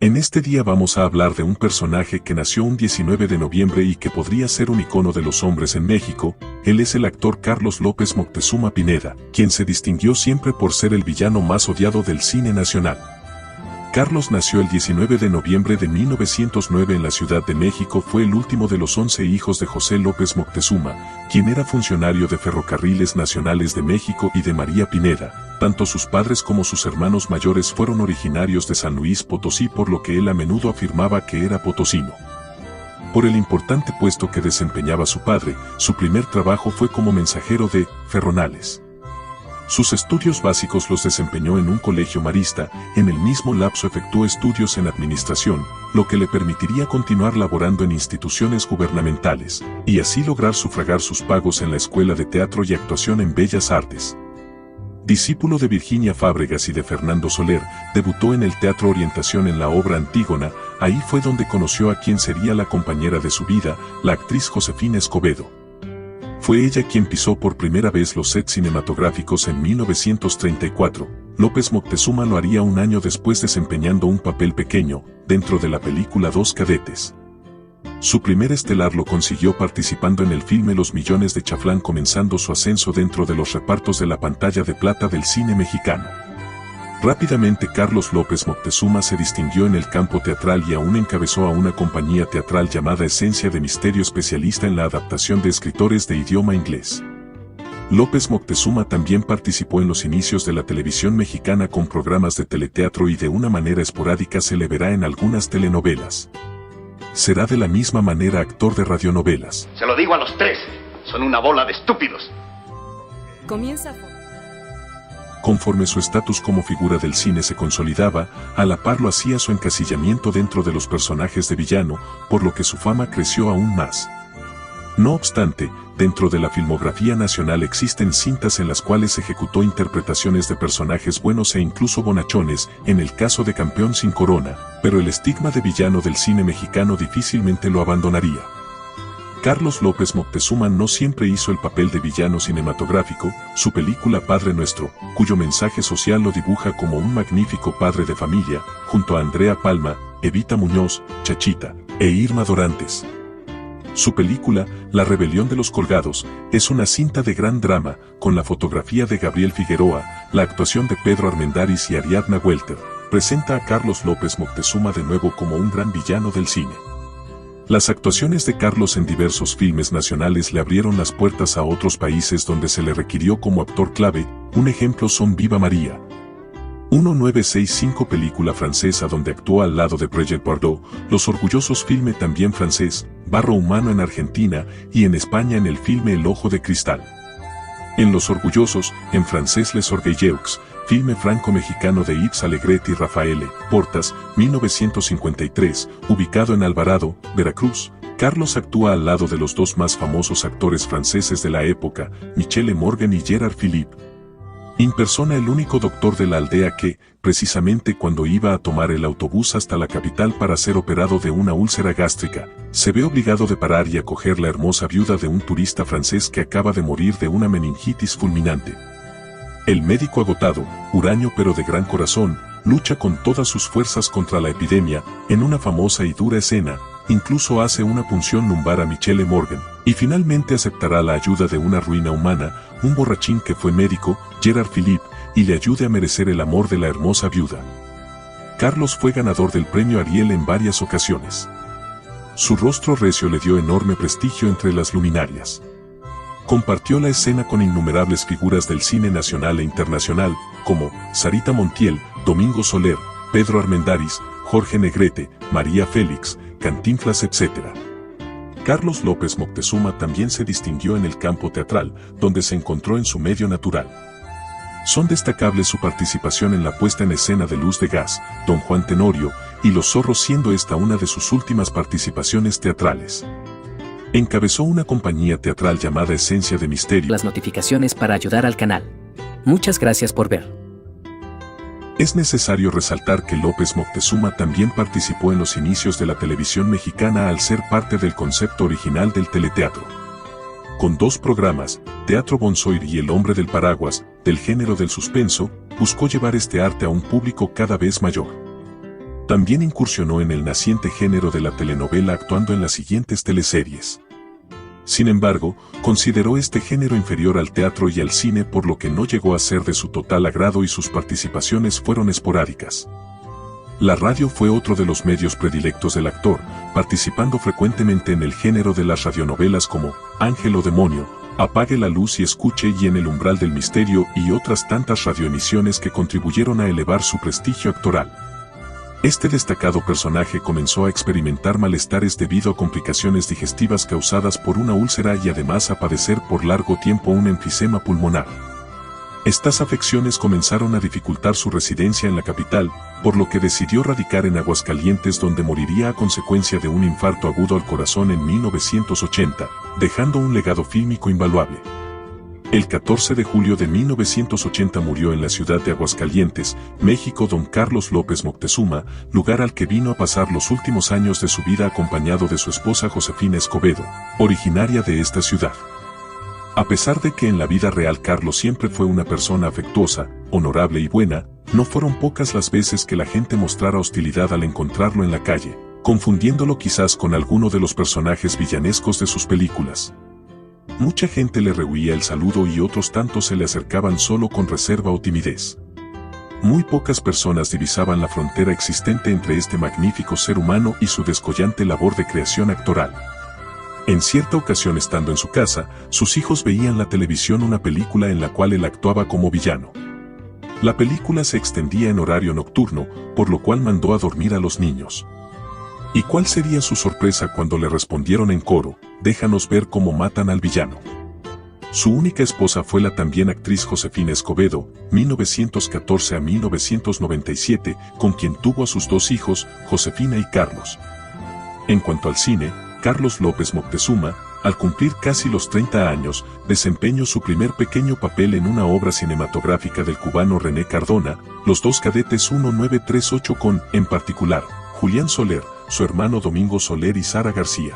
En este día vamos a hablar de un personaje que nació un 19 de noviembre y que podría ser un icono de los hombres en México. Él es el actor Carlos López Moctezuma Pineda, quien se distinguió siempre por ser el villano más odiado del cine nacional. Carlos nació el 19 de noviembre de 1909 en la Ciudad de México. Fue el último de los 11 hijos de José López Moctezuma, quien era funcionario de Ferrocarriles Nacionales de México, y de María Pineda. Tanto sus padres como sus hermanos mayores fueron originarios de San Luis Potosí, por lo que él a menudo afirmaba que era potosino. Por el importante puesto que desempeñaba su padre, su primer trabajo fue como mensajero de ferronales. Sus estudios básicos los desempeñó en un colegio marista. En el mismo lapso efectuó estudios en administración, lo que le permitiría continuar laborando en instituciones gubernamentales, y así lograr sufragar sus pagos en la Escuela de Teatro y Actuación en Bellas Artes. Discípulo de Virginia Fábregas y de Fernando Soler, debutó en el Teatro Orientación en la obra Antígona. Ahí fue donde conoció a quien sería la compañera de su vida, la actriz Josefina Escobedo. Fue ella quien pisó por primera vez los sets cinematográficos en 1934. López Moctezuma lo haría un año después, desempeñando un papel pequeño dentro de la película Dos Cadetes. Su primer estelar lo consiguió participando en el filme Los Millones de Chaflán, comenzando su ascenso dentro de los repartos de la pantalla de plata del cine mexicano. Rápidamente Carlos López Moctezuma se distinguió en el campo teatral y aún encabezó a una compañía teatral llamada Esencia de Misterio, especialista en la adaptación de escritores de idioma inglés. López Moctezuma también participó en los inicios de la televisión mexicana con programas de teleteatro, y de una manera esporádica se le verá en algunas telenovelas. Será de la misma manera actor de radionovelas. Se lo digo a los tres, son una bola de estúpidos. Comienza. Conforme su estatus como figura del cine se consolidaba, a la par lo hacía su encasillamiento dentro de los personajes de villano, por lo que su fama creció aún más. No obstante, dentro de la filmografía nacional existen cintas en las cuales ejecutó interpretaciones de personajes buenos e incluso bonachones, en el caso de Campeón sin Corona, pero el estigma de villano del cine mexicano difícilmente lo abandonaría. Carlos López Moctezuma no siempre hizo el papel de villano cinematográfico. Su película Padre Nuestro, cuyo mensaje social lo dibuja como un magnífico padre de familia, junto a Andrea Palma, Evita Muñoz, Chachita, e Irma Dorantes. Su película, La Rebelión de los Colgados, es una cinta de gran drama, con la fotografía de Gabriel Figueroa, la actuación de Pedro Armendáriz y Ariadna Welter. Presenta a Carlos López Moctezuma de nuevo como un gran villano del cine. Las actuaciones de Carlos en diversos filmes nacionales le abrieron las puertas a otros países donde se le requirió como actor clave. Un ejemplo son Viva María, 1965, película francesa donde actuó al lado de Brigitte Bardot, Los Orgullosos, filme también francés, Barro Humano en Argentina, y en España en el filme El Ojo de Cristal. En Los Orgullosos, en francés Les Orgueilleux, filme franco-mexicano de Yves Alegret y Rafael Portas, 1953, ubicado en Alvarado, Veracruz. Carlos actúa al lado de los dos más famosos actores franceses de la época, Michel Morgan y Gérard Philippe. Impersona el único doctor de la aldea que, precisamente cuando iba a tomar el autobús hasta la capital para ser operado de una úlcera gástrica, se ve obligado de parar y acoger la hermosa viuda de un turista francés que acaba de morir de una meningitis fulminante. El médico, agotado, huraño pero de gran corazón, lucha con todas sus fuerzas contra la epidemia. En una famosa y dura escena, incluso hace una punción lumbar a Michel Morgan, y finalmente aceptará la ayuda de una ruina humana, un borrachín que fue médico, Gérard Philippe, y le ayude a merecer el amor de la hermosa viuda. Carlos fue ganador del premio Ariel en varias ocasiones. Su rostro recio le dio enorme prestigio entre las luminarias. Compartió la escena con innumerables figuras del cine nacional e internacional, como Sarita Montiel, Domingo Soler, Pedro Armendáriz, Jorge Negrete, María Félix, Cantinflas, etc. Carlos López Moctezuma también se distinguió en el campo teatral, donde se encontró en su medio natural. Son destacables su participación en la puesta en escena de Luz de Gas, Don Juan Tenorio, y Los Zorros, siendo esta una de sus últimas participaciones teatrales. Encabezó una compañía teatral llamada Esencia de Misterio. Las notificaciones para ayudar al canal. Muchas gracias por ver. Es necesario resaltar que López Moctezuma también participó en los inicios de la televisión mexicana al ser parte del concepto original del teleteatro. Con dos programas, Teatro Bonsoir y El Hombre del Paraguas, del género del suspenso, buscó llevar este arte a un público cada vez mayor. También incursionó en el naciente género de la telenovela actuando en las siguientes teleseries. Sin embargo, consideró este género inferior al teatro y al cine, por lo que no llegó a ser de su total agrado y sus participaciones fueron esporádicas. La radio fue otro de los medios predilectos del actor, participando frecuentemente en el género de las radionovelas como Ángel o Demonio, Apague la luz y escuche y En el umbral del misterio y otras tantas radioemisiones que contribuyeron a elevar su prestigio actoral. Este destacado personaje comenzó a experimentar malestares debido a complicaciones digestivas causadas por una úlcera y además a padecer por largo tiempo un enfisema pulmonar. Estas afecciones comenzaron a dificultar su residencia en la capital, por lo que decidió radicar en Aguascalientes, donde moriría a consecuencia de un infarto agudo al corazón en 1980, dejando un legado fílmico invaluable. El 14 de julio de 1980 murió en la ciudad de Aguascalientes, México, don Carlos López Moctezuma, lugar al que vino a pasar los últimos años de su vida acompañado de su esposa Josefina Escobedo, originaria de esta ciudad. A pesar de que en la vida real Carlos siempre fue una persona afectuosa, honorable y buena, no fueron pocas las veces que la gente mostrara hostilidad al encontrarlo en la calle, confundiéndolo quizás con alguno de los personajes villanescos de sus películas. Mucha gente le rehuía el saludo y otros tantos se le acercaban solo con reserva o timidez. Muy pocas personas divisaban la frontera existente entre este magnífico ser humano y su descollante labor de creación actoral. En cierta ocasión, estando en su casa, sus hijos veían la televisión una película en la cual él actuaba como villano. La película se extendía en horario nocturno, por lo cual mandó a dormir a los niños. ¿Y cuál sería su sorpresa cuando le respondieron en coro: déjanos ver cómo matan al villano? Su única esposa fue la también actriz Josefina Escobedo, 1914 a 1997, con quien tuvo a sus dos hijos, Josefina y Carlos. En cuanto al cine, Carlos López Moctezuma, al cumplir casi los 30 años, desempeñó su primer pequeño papel en una obra cinematográfica del cubano René Cardona, Los dos cadetes 1938, con, en particular, Julián Soler, su hermano Domingo Soler y Sara García.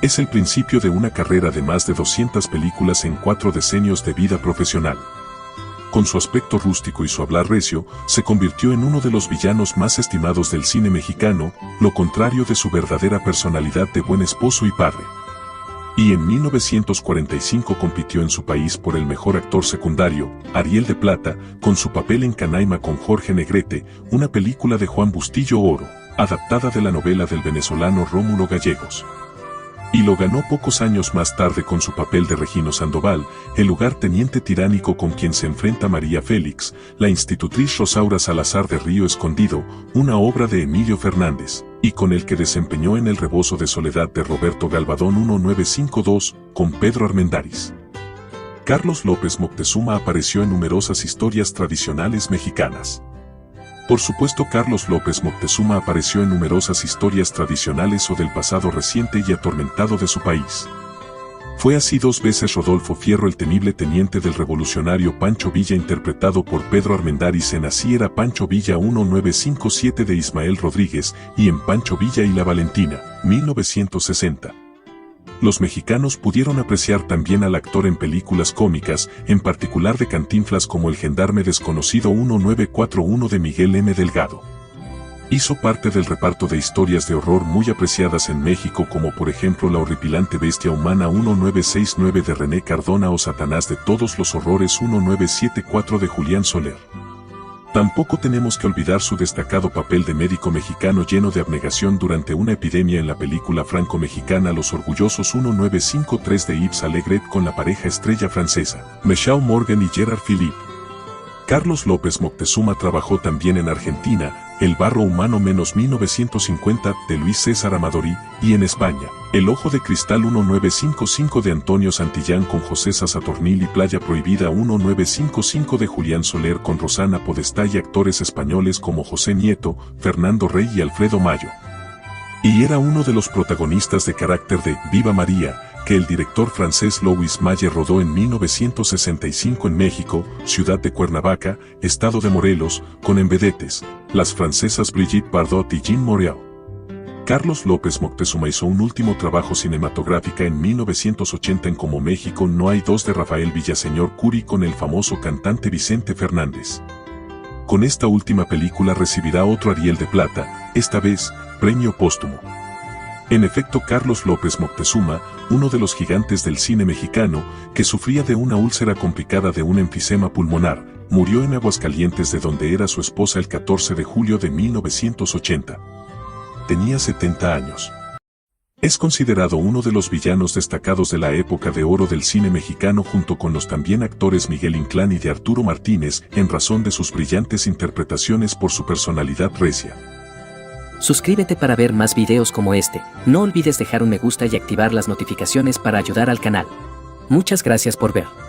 Es el principio de una carrera de más de 200 películas en 4 decenios de vida profesional. Con su aspecto rústico y su hablar recio, se convirtió en uno de los villanos más estimados del cine mexicano, lo contrario de su verdadera personalidad de buen esposo y padre. Y en 1945 compitió en su país por el mejor actor secundario, Ariel de Plata, con su papel en Canaima con Jorge Negrete, una película de Juan Bustillo Oro, adaptada de la novela del venezolano Rómulo Gallegos. Y lo ganó pocos años más tarde con su papel de Regino Sandoval, el lugarteniente tiránico con quien se enfrenta María Félix, la institutriz Rosaura Salazar de Río Escondido, una obra de Emilio Fernández, y con el que desempeñó en El rebozo de soledad de Roberto Galvadón 1952, con Pedro Armendáriz. Carlos López Moctezuma apareció en numerosas historias tradicionales mexicanas. Por supuesto, Carlos López Moctezuma apareció en numerosas historias tradicionales o del pasado reciente y atormentado de su país. Fue así 2 veces Rodolfo Fierro, el temible teniente del revolucionario Pancho Villa, interpretado por Pedro Armendáriz en Así era Pancho Villa 1957 de Ismael Rodríguez, y en Pancho Villa y la Valentina, 1960. Los mexicanos pudieron apreciar también al actor en películas cómicas, en particular de Cantinflas, como El gendarme desconocido 1941 de Miguel M. Delgado. Hizo parte del reparto de historias de horror muy apreciadas en México, como por ejemplo La horripilante bestia humana 1969 de René Cardona o Satanás de todos los horrores 1974 de Julián Soler. Tampoco tenemos que olvidar su destacado papel de médico mexicano lleno de abnegación durante una epidemia en la película franco-mexicana Los orgullosos 1953 de Yves Allégret, con la pareja estrella francesa, Michelle Morgan y Gerard Philippe. Carlos López Moctezuma trabajó también en Argentina, El barro humano -1950 de Luis César Amadori, y en España, El ojo de cristal 1955 de Antonio Santillán con José Sasatornil y Playa prohibida 1955 de Julián Soler con Rosana Podestá y actores españoles como José Nieto, Fernando Rey y Alfredo Mayo. Y era uno de los protagonistas de carácter de Viva María, que el director francés Louis Malle rodó en 1965 en México, ciudad de Cuernavaca, estado de Morelos, con en vedetes, las francesas Brigitte Bardot y Jean Moreau. Carlos López Moctezuma hizo un último trabajo cinematográfico en 1980 en Como México no hay dos de Rafael Villaseñor Curi con el famoso cantante Vicente Fernández. Con esta última película recibirá otro Ariel de Plata, esta vez, premio póstumo. En efecto, Carlos López Moctezuma, uno de los gigantes del cine mexicano, que sufría de una úlcera complicada de un enfisema pulmonar, murió en Aguascalientes, de donde era su esposa, el 14 de julio de 1980. Tenía 70 años. Es considerado uno de los villanos destacados de la época de oro del cine mexicano, junto con los también actores Miguel Inclán y de Arturo Martínez, en razón de sus brillantes interpretaciones por su personalidad recia. Suscríbete para ver más videos como este. No olvides dejar un me gusta y activar las notificaciones para ayudar al canal. Muchas gracias por ver.